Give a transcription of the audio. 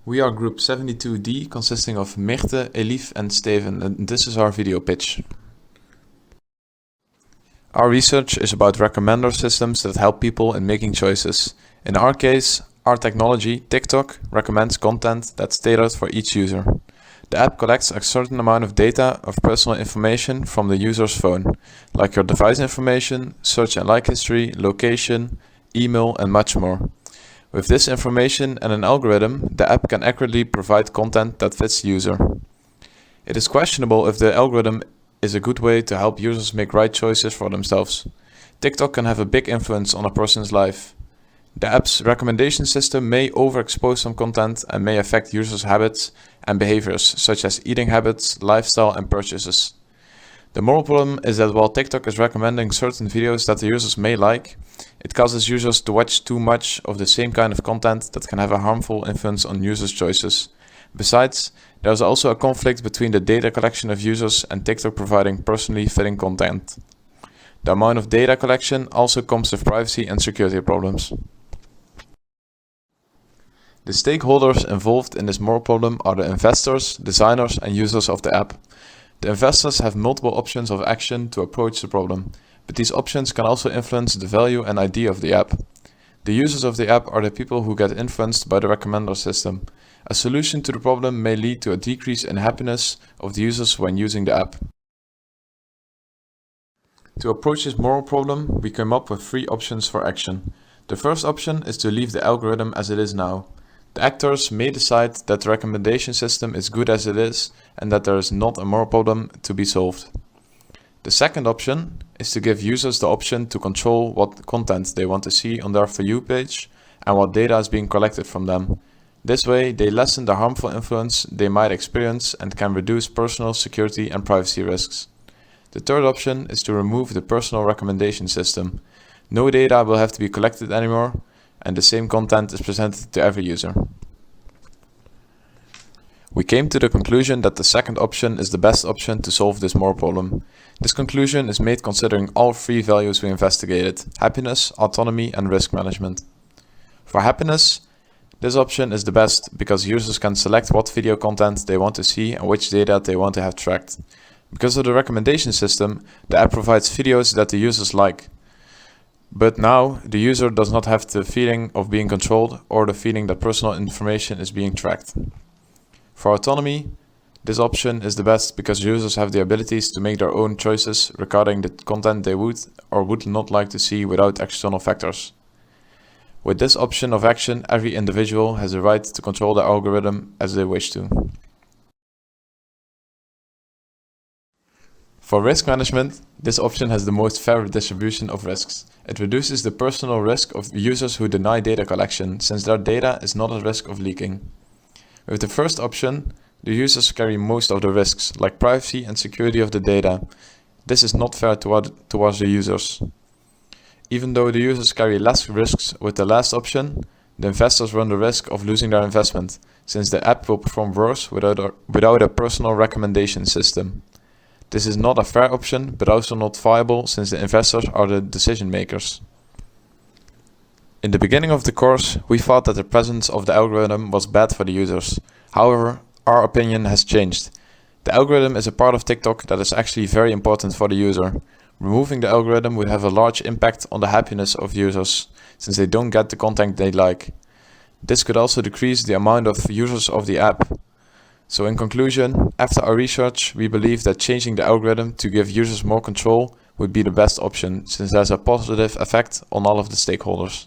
We are group 72D, consisting of Mirte, Elif and Steven, and this is our video pitch. Our research is about recommender systems that help people in making choices. In our case, our technology, TikTok, recommends content that's tailored for each user. The app collects a certain amount of data of personal information from the user's phone, like your device information, search and like history, location, email and much more. With this information and an algorithm, the app can accurately provide content that fits the user. It is questionable if the algorithm is a good way to help users make right choices for themselves. TikTok can have a big influence on a person's life. The app's recommendation system may overexpose some content and may affect users' habits and behaviors, such as eating habits, lifestyle and purchases. The moral problem is that while TikTok is recommending certain videos that the users may like, it causes users to watch too much of the same kind of content that can have a harmful influence on users' choices. Besides, there is also a conflict between the data collection of users and TikTok providing personally fitting content. The amount of data collection also comes with privacy and security problems. The stakeholders involved in this moral problem are the investors, designers and users of the app. The investors have multiple options of action to approach the problem, but these options can also influence the value and idea of the app. The users of the app are the people who get influenced by the recommender system. A solution to the problem may lead to a decrease in happiness of the users when using the app. To approach this moral problem, we came up with 3 options for action. The first option is to leave the algorithm as it is now. The actors may decide that the recommendation system is good as it is and that there is not a moral problem to be solved. The second option is to give users the option to control what content they want to see on their For You page and what data is being collected from them. This way, they lessen the harmful influence they might experience and can reduce personal security and privacy risks. The third option is to remove the personal recommendation system. No data will have to be collected anymore, and the same content is presented to every user. We came to the conclusion that the second option is the best option to solve this moral problem. This conclusion is made considering all 3 values we investigated: happiness, autonomy and risk management. For happiness, this option is the best because users can select what video content they want to see and which data they want to have tracked. Because of the recommendation system, the app provides videos that the users like. But now, the user does not have the feeling of being controlled or the feeling that personal information is being tracked. For autonomy, this option is the best because users have the abilities to make their own choices regarding the content they would or would not like to see without external factors. With this option of action, every individual has the right to control the algorithm as they wish to. For risk management, this option has the most fair distribution of risks. It reduces the personal risk of users who deny data collection, since their data is not at risk of leaking. With the first option, the users carry most of the risks, like privacy and security of the data. This is not fair towards the users. Even though the users carry less risks with the last option, the investors run the risk of losing their investment, since the app will perform worse without a personal recommendation system. This is not a fair option, but also not viable since the investors are the decision makers. In the beginning of the course, we thought that the presence of the algorithm was bad for the users. However, our opinion has changed. The algorithm is a part of TikTok that is actually very important for the user. Removing the algorithm would have a large impact on the happiness of users, since they don't get the content they like. This could also decrease the amount of users of the app. So in conclusion, after our research, we believe that changing the algorithm to give users more control would be the best option, since there's a positive effect on all of the stakeholders.